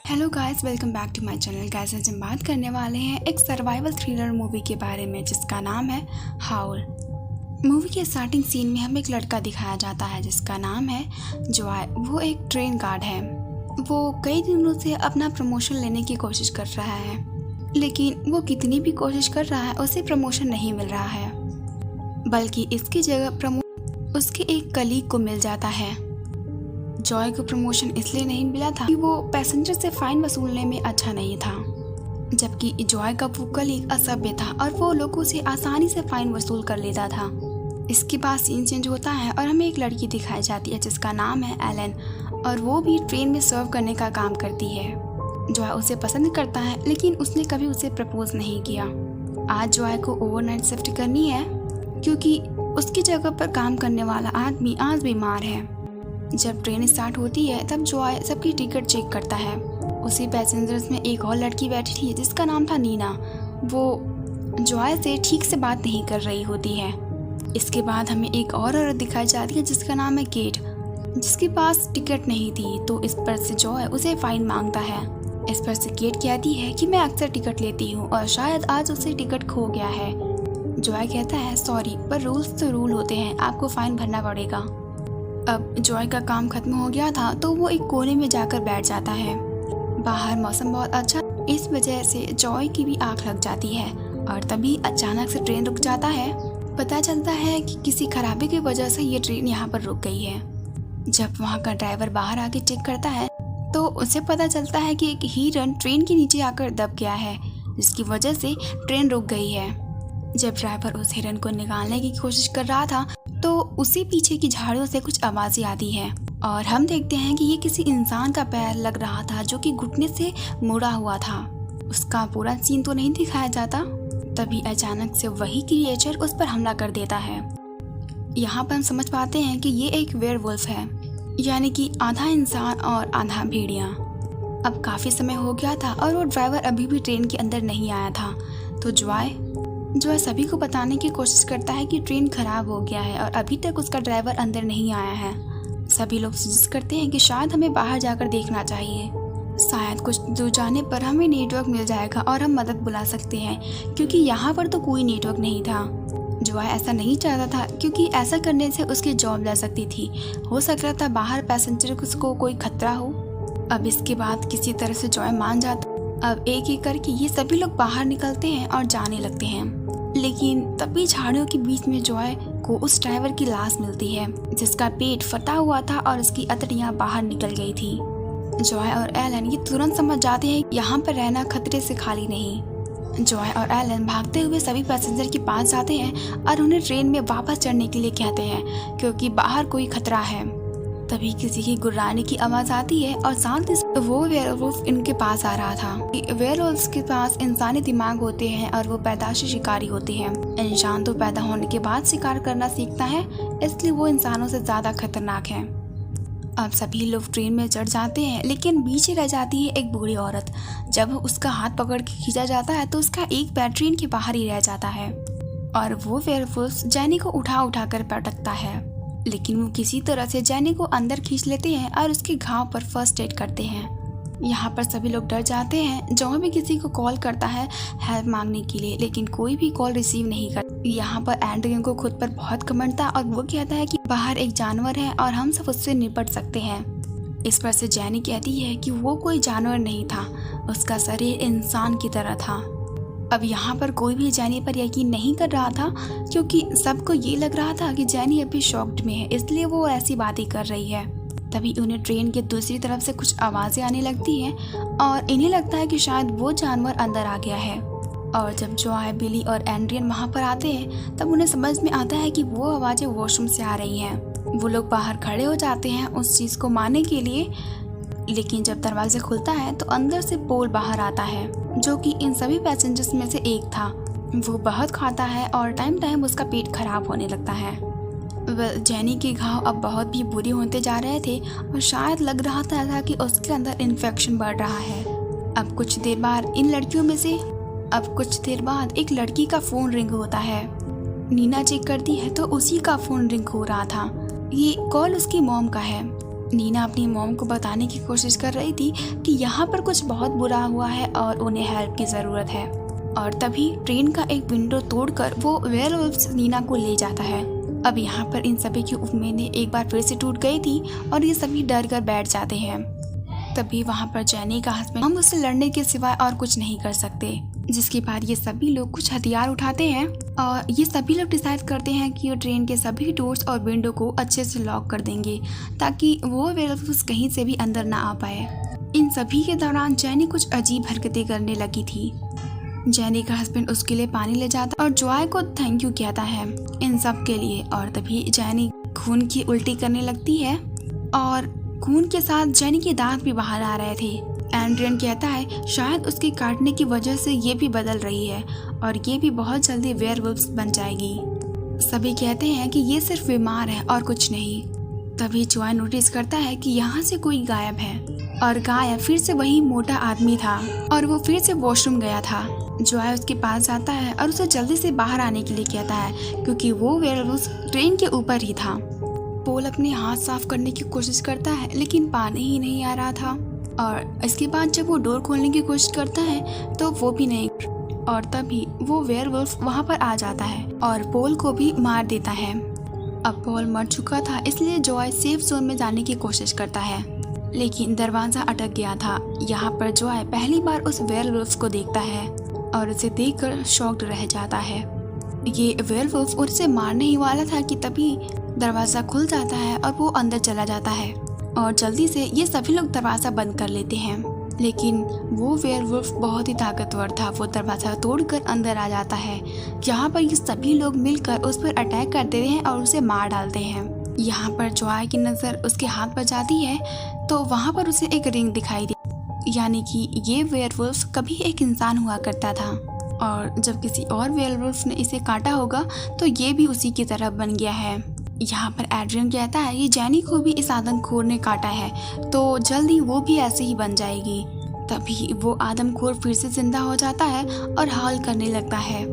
Hello guys, welcome back to my channel. Guys, आज हम बात करने वाले हैं एक सर्वाइवल थ्रिलर मूवी के बारे में जिसका नाम है हाउल। मूवी के स्टार्टिंग सीन में हमें एक लड़का दिखाया जाता है जिसका नाम है जॉय। वो एक ट्रेन गार्ड है। वो कई दिनों से अपना प्रमोशन लेने की कोशिश कर रहा है, लेकिन वो कितनी भी कोशिश कर रहा है उसे प्रमोशन नहीं मिल रहा है, बल्कि इसकी जगह उसके एक कलीग को मिल जाता है। जॉय को प्रमोशन इसलिए नहीं मिला था कि वो पैसेंजर से फाइन वसूलने में अच्छा नहीं था, जबकि जॉय का वो कलीग असभ्य था और वो लोगों से आसानी से फाइन वसूल कर लेता था। इसके बाद सीन चेंज होता है और हमें एक लड़की दिखाई जाती है जिसका नाम है एलन, और वो भी ट्रेन में सर्व करने का काम करती है। जॉय उसे पसंद करता है, लेकिन उसने कभी उसे प्रपोज नहीं किया। आज जॉय को ओवरनाइट शिफ्ट करनी है क्योंकि उसकी जगह पर काम करने वाला आदमी आज बीमार है। जब ट्रेन स्टार्ट होती है तब जॉय सबकी टिकट चेक करता है। उसी पैसेंजर्स में एक और लड़की बैठी थी जिसका नाम था नीना। वो जॉय से ठीक से बात नहीं कर रही होती है। इसके बाद हमें एक और औरत दिखाई जाती है जिसका नाम है केट, जिसके पास टिकट नहीं थी, तो इस पर से जॉय उसे फाइन मांगता है। इस पर से केट कहती है कि मैं अक्सर टिकट लेती हूँ और शायद आज उसे टिकट खो गया है। जॉय कहता है सॉरी, पर रूल्स तो रूल होते हैं, आपको फाइन भरना पड़ेगा। अब जॉय का काम खत्म हो गया था तो वो एक कोने में जाकर बैठ जाता है। बाहर मौसम बहुत अच्छा, इस वजह से जॉय की भी आंख लग जाती है और तभी अचानक से ट्रेन रुक जाता है। पता चलता है कि किसी खराबी की वजह से ये ट्रेन यहाँ पर रुक गई है। जब वहाँ का ड्राइवर बाहर आके चेक करता है तो उसे पता चलता है कि एक हिरन ट्रेन के नीचे आकर दब गया है, जिसकी वजह से ट्रेन रुक गई है। जब ड्राइवर उस हिरन को निकालने की कोशिश कर रहा था तो उसी पीछे की झाड़ियों से कुछ आवाजें आती हैं और हम देखते हैं कि ये किसी इंसान का पैर लग रहा था जो कि घुटने से मुड़ा हुआ था। उसका पूरा सीन तो नहीं दिखाया जाता। तभी अचानक से वही क्रिएचर उस पर हमला कर देता है। यहाँ पर हम समझ पाते हैं कि ये एक वेयरवुल्फ है, यानी कि आधा इंसान और आधा भेड़िया। अब काफी समय हो गया था और वो ड्राइवर अभी भी ट्रेन के अंदर नहीं आया था, तो जॉय सभी को बताने की कोशिश करता है कि ट्रेन खराब हो गया है और अभी तक उसका ड्राइवर अंदर नहीं आया है। सभी लोग सजेस्ट करते हैं कि शायद हमें बाहर जाकर देखना चाहिए, शायद कुछ दूर जाने पर हमें नेटवर्क मिल जाएगा और हम मदद बुला सकते हैं, क्योंकि यहाँ पर तो कोई नेटवर्क नहीं था। जॉय ऐसा नहीं चाहता था क्योंकि ऐसा करने से उसकी जॉब जा सकती थी। हो सकता था बाहर पैसेंजर को कोई खतरा हो। अब इसके बाद किसी तरह से जॉय मान जाता। अब एक एक करके ये सभी लोग बाहर निकलते हैं और जाने लगते हैं, लेकिन तभी झाड़ियों के बीच में जॉय को उस ड्राइवर की लाश मिलती है जिसका पेट फटा हुआ था और उसकी अतड़ियां बाहर निकल गई थी। जॉय और एलन ये तुरंत समझ जाते हैं यहाँ पर रहना खतरे से खाली नहीं। जॉय और एलन भागते हुए सभी पैसेंजर के पास जाते हैं और उन्हें ट्रेन में वापस चढ़ने के लिए कहते हैं क्योंकि बाहर कोई खतरा है। तभी किसी की गुर्राने की आवाज आती है और साथ ही वो वेयरवुल्फ इनके पास आ रहा था। वेयरवुल्फ के पास इंसानी दिमाग होते हैं और वो पैदाशी शिकारी होते हैं। इंसान तो पैदा होने के बाद शिकार करना सीखता है, इसलिए वो इंसानों से ज्यादा खतरनाक है। अब सभी लोग ट्रेन में चढ़ जाते हैं, लेकिन बीच रह जाती है एक बूढ़ी औरत। जब उसका हाथ पकड़ के खींचा जाता है तो उसका एक पैर ट्रेन के बाहर ही रह जाता है और वो वेयरवुल्फ जैनी को उठा कर पटकता है, लेकिन वो किसी तरह से जैनी को अंदर खींच लेते हैं और उसके घाव पर फर्स्ट एड करते हैं। यहाँ पर सभी लोग डर जाते हैं। जॉय भी किसी को कॉल करता है हेल्प मांगने के लिए, लेकिन कोई भी कॉल रिसीव नहीं करता। यहाँ पर एंड्रियन को खुद पर बहुत घमंड था और वो कहता है कि बाहर एक जानवर है और हम सब उससे निपट सकते हैं। इस पर से जैनी कहती है कि वो कोई जानवर नहीं था, उसका शरीर इंसान की तरह था। अब यहाँ पर कोई भी जैनी पर यकीन नहीं कर रहा था क्योंकि सबको ये लग रहा था कि जैनी अभी शॉक्ड में है, इसलिए वो ऐसी बातें कर रही है। तभी उन्हें ट्रेन के दूसरी तरफ से कुछ आवाजें आने लगती हैं और इन्हें लगता है कि शायद वो जानवर अंदर आ गया है। और जब जॉय, बिली और एंड्रियन वहाँ पर आते हैं तब उन्हें समझ में आता है कि वो आवाजें वॉशरूम से आ रही हैं। वो लोग बाहर खड़े हो जाते हैं उस चीज को मानने के लिए, लेकिन जब दरवाजा खुलता है तो अंदर से पोल बाहर आता है जो कि इन सभी पैसेंजर्स में से एक था। वो बहुत खाता है और टाइम उसका पेट खराब होने लगता है। जैनी के घाव अब बहुत भी बुरे होते जा रहे थे और शायद लग रहा था कि उसके अंदर इन्फेक्शन बढ़ रहा है। अब कुछ देर बाद एक लड़की का फोन रिंग होता है। नीना चेक करती है तो उसी का फोन रिंग हो रहा था। ये कॉल उसकी मॉम का है। नीना अपनी मॉम को बताने की कोशिश कर रही थी कि यहाँ पर कुछ बहुत बुरा हुआ है और उन्हें हेल्प की ज़रूरत है। और तभी ट्रेन का एक विंडो तोड़कर वो वेयरवुल्फ नीना को ले जाता है। अब यहाँ पर इन सभी की उम्मीदें एक बार फिर से टूट गई थी और ये सभी डर कर बैठ जाते हैं। तभी वहाँ पर जैनी का हस्बैंड, हम उससे लड़ने के सिवाय और कुछ नहीं कर सकते। जिसके बाद ये सभी लोग कुछ हथियार उठाते हैं और ये सभी लोग डिसाइड करते हैं कि वो ट्रेन के सभी डोर्स और विंडो को अच्छे से लॉक कर देंगे ताकि वो वेयरवुल्फ कहीं से भी अंदर ना आ पाए। इन सभी के दौरान जैनी कुछ अजीब हरकतें करने लगी थी। जैनी का हस्बैंड उसके लिए पानी ले जाता और जॉय को थैंक यू कहता है इन सब के लिए। और तभी जैनी खून की उल्टी करने लगती है और खून के साथ जैनी के दांत भी बाहर आ रहे थे। एड्रियन कहता है शायद उसके काटने की वजह से ये भी बदल रही है और ये भी बहुत जल्दी वेयरवुल्फ बन जाएगी। सभी कहते हैं कि ये सिर्फ बीमार है और कुछ नहीं। तभी जॉय नोटिस करता है कि यहाँ से कोई गायब है और गायब फिर से वही मोटा आदमी था और वो फिर से वॉशरूम गया था। जॉय उसके पास जाता है और उसे जल्दी से बाहर आने के लिए कहता है क्योंकि वो वेयरवुल्फ ट्रेन के ऊपर ही था। पोल अपने हाथ साफ करने की कोशिश करता है लेकिन पानी ही नहीं आ रहा था और इसके बाद जब वो डोर खोलने की कोशिश करता है तो वो भी नहीं। और तभी वो वेयरवुल्फ वहाँ पर आ जाता है और पोल को भी मार देता है। अब पोल मर चुका था इसलिए जॉय सेफ जोन में जाने की कोशिश करता है लेकिन दरवाजा अटक गया था। यहाँ पर जॉय पहली बार उस वेयरवुल्फ को देखता है और उसे देखकर शॉक्ड रह जाता है। ये वेयरवुल्फ उसे मारने ही वाला था कि तभी दरवाजा खुल जाता है और वो अंदर चला जाता है और जल्दी से ये सभी लोग दरवाजा बंद कर लेते हैं। लेकिन वो वेयरवुल्फ बहुत ही ताकतवर था, वो दरवाजा तोड़कर अंदर आ जाता है। यहाँ पर ये सभी लोग मिलकर उस पर अटैक करते हैं और उसे मार डालते हैं। यहाँ पर जॉय की नज़र उसके हाथ पर जाती है तो वहाँ पर उसे एक रिंग दिखाई दी, यानी कि ये वेयरवुल्फ कभी एक इंसान हुआ करता था और जब किसी और वेयरवुल्फ ने इसे काटा होगा तो ये भी उसी की तरह बन गया है। यहाँ पर एड्रियन कहता है ये जैनी को भी इस आदमखोर ने काटा है तो जल्दी वो भी ऐसे ही बन जाएगी। तभी वो आदमखोर फिर से जिंदा हो जाता है और हाल करने लगता है।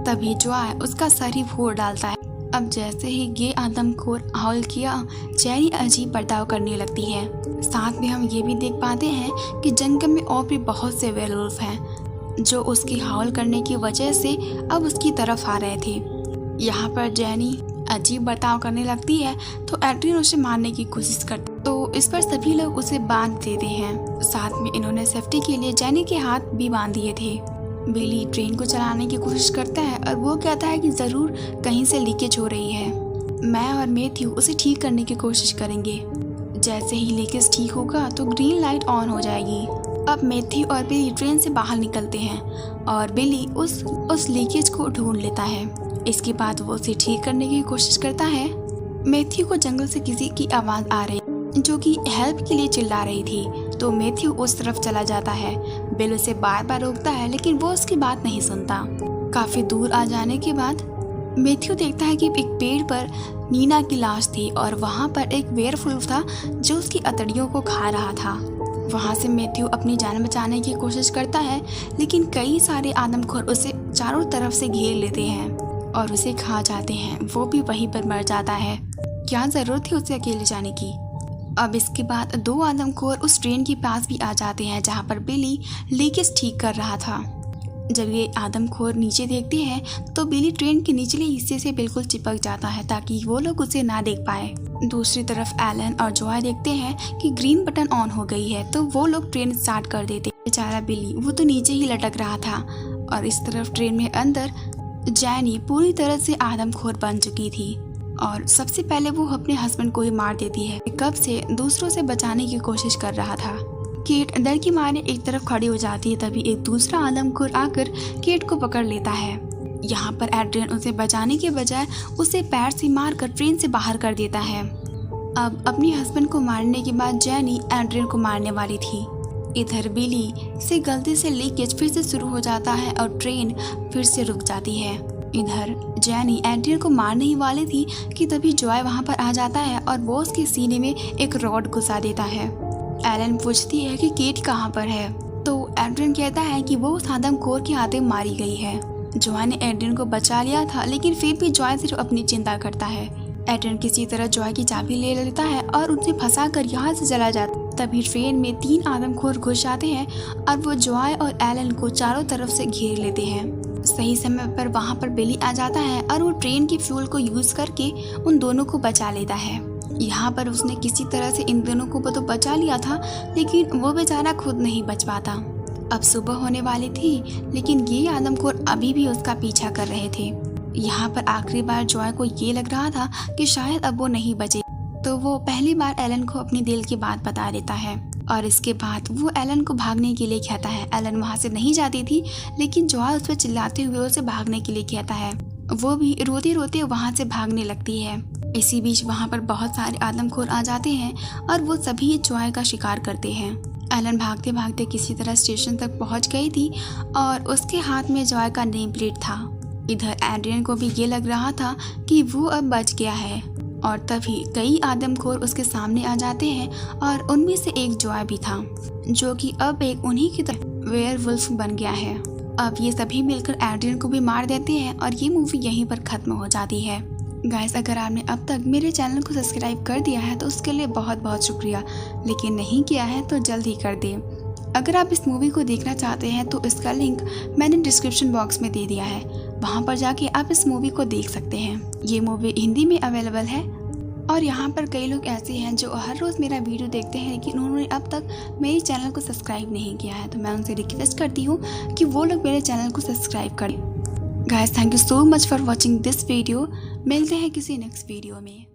तभी जॉय उसका सर ही फोड़ डालता है। अब जैसे ही ये आदमखोर हाल किया जैनी अजीब बर्ताव करने लगती है। साथ में हम ये भी देख पाते हैं कि जंगल में और भी बहुत से वेयरवुल्फ हैं जो उसकी हाल करने की वजह से अब उसकी तरफ आ रहे थे। यहाँ पर जैनी अजीब बर्ताव करने लगती है तो एड्रियन उसे मारने की कोशिश करता है तो इस पर सभी लोग उसे बांध देते हैं। साथ में इन्होंने सेफ्टी के लिए जैनी के हाथ भी बांध दिए थे। बिली ट्रेन को चलाने की कोशिश करता है और वो कहता है कि ज़रूर कहीं से लीकेज हो रही है। मैं और मैथ्यू उसे ठीक करने की कोशिश करेंगे। जैसे ही लीकेज ठीक होगा तो ग्रीन लाइट ऑन हो जाएगी। अब मैथ्यू और बिली ट्रेन से बाहर निकलते हैं और बिली उस लीकेज को ढूंढ लेता है। इसके बाद वो उसे ठीक करने की कोशिश करता है। मैथ्यू को जंगल से किसी की आवाज़ आ रही जो कि हेल्प के लिए चिल्ला रही थी तो मैथ्यू उस तरफ चला जाता है। बिल उसे बार बार रोकता है लेकिन वो उसकी बात नहीं सुनता। काफ़ी दूर आ जाने के बाद मैथ्यू देखता है कि एक पेड़ पर नीना की लाश थी और वहाँ पर एक वेयरवुल्फ था जो उसकी अतड़ियों को खा रहा था। वहाँ से मैथ्यू अपनी जान बचाने की कोशिश करता है लेकिन कई सारे आदमखोर उसे चारों तरफ से घेर लेते हैं और उसे खा जाते हैं। वो भी वहीं पर मर जाता है। क्या ज़रूरत थी उसे अकेले जाने की। अब इसके बाद दो आदमखोर उस ट्रेन के पास भी आ जाते हैं जहाँ पर बिली लीकेज ठीक कर रहा था। जब ये आदमखोर नीचे देखते हैं तो बिली ट्रेन के निचले हिस्से से बिल्कुल चिपक जाता है ताकि वो लोग उसे ना देख पाए। दूसरी तरफ एलन और जॉय देखते हैं कि ग्रीन बटन ऑन हो गई है तो वो लोग ट्रेन स्टार्ट कर देते। बेचारा बिली वो तो नीचे ही लटक रहा था और इस तरफ ट्रेन में अंदर जैनी पूरी तरह से आदमखोर बन चुकी थी और सबसे पहले वो अपने हस्बैंड को ही मार देती है। कब से दूसरों से बचाने की कोशिश कर रहा था। केट डर की मारे एक तरफ खड़ी हो जाती है। तभी एक दूसरा आदमखोर आकर केट को पकड़ लेता है। यहाँ पर एड्रियन उसे बचाने के बजाय उसे पैर से मारकर ट्रेन से बाहर कर देता है। अब अपने हस्बैंड को मारने के बाद जैनी एड्रियन को मारने वाली थी। इधर बिली से गलती से लीकेज फिर से शुरू हो जाता है और ट्रेन फिर से रुक जाती है। इधर जैनी एड्रियन को मारने ही वाली थी कि तभी जॉय वहाँ पर आ जाता है और वो उसके सीने में एक रॉड घुसा देता है। एलन पूछती है कि केट कहाँ पर है तो एड्रियन कहता है कि वो उस आदमखोर के हाथे मारी गई है। जॉय ने एड्रियन को बचा लिया था लेकिन फिर भी जॉय सिर्फ अपनी चिंता करता है। एडरियन किसी तरह जॉय की चाबी ले लेता है और उसे फंसा कर यहाँ से चला जाता है। तभी ट्रेन में 3 आदमखोर घुस जाते हैं और वो जॉय और एलन को चारों तरफ से घेर लेते हैं। सही समय पर वहाँ पर बिली आ जाता है और वो ट्रेन की फ्यूल को यूज करके उन दोनों को बचा लेता है। यहाँ पर उसने किसी तरह से इन दोनों को तो बचा लिया था, लेकिन वो बेचारा खुद नहीं बच पाता। अब सुबह होने वाली थी, लेकिन ये आदमखोर अभी भी उसका पीछा कर रहे थे। यहाँ पर आखिरी बार जॉय को ये लग रहा था कि शायद अब वो नहीं बचे, तो वो पहली बार एलन को अपनी दिल की बात बता देता है और इसके बाद वो एलन को भागने के लिए कहता है। एलन वहाँ से नहीं जाती थी, लेकिन जॉय उस पर चिल्लाते हुए उसे भागने के लिए कहता है। वो भी रोते रोते वहाँ से भागने लगती है। इसी बीच वहाँ पर बहुत सारे आदमखोर आ जाते हैं और वो सभी जॉय का शिकार करते हैं। एलन भागते भागते किसी तरह स्टेशन तक पहुँच गई थी और उसके हाथ में जॉय का नेम प्लेट था। इधर एड्रियन को भी ये लग रहा था कि वो अब बच गया है और तभी कई आदमखोर उसके सामने आ जाते हैं और उनमें से एक जॉय भी था, जो कि अब एक उन्हीं की तरह वेयरवुल्फ बन गया है। अब ये सभी मिलकर एड्रियन को भी मार देते हैं और ये मूवी यहीं पर खत्म हो जाती है। गाइस, अगर आपने अब तक मेरे चैनल को सब्सक्राइब कर दिया है तो उसके लिए बहुत बहुत शुक्रिया, लेकिन नहीं किया है तो जल्द ही कर दें। अगर आप इस मूवी को देखना चाहते हैं तो इसका लिंक मैंने डिस्क्रिप्शन बॉक्स में दे दिया है, वहाँ पर जाके आप इस मूवी को देख सकते हैं। ये मूवी हिंदी में अवेलेबल है और यहाँ पर कई लोग ऐसे हैं जो हर रोज़ मेरा वीडियो देखते हैं, लेकिन उन्होंने अब तक मेरे चैनल को सब्सक्राइब नहीं किया है, तो मैं उनसे रिक्वेस्ट करती हूँ कि वो लोग मेरे चैनल को सब्सक्राइब करें। Guys, thank you so much for watching this video. मिलते हैं किसी नेक्स्ट वीडियो में।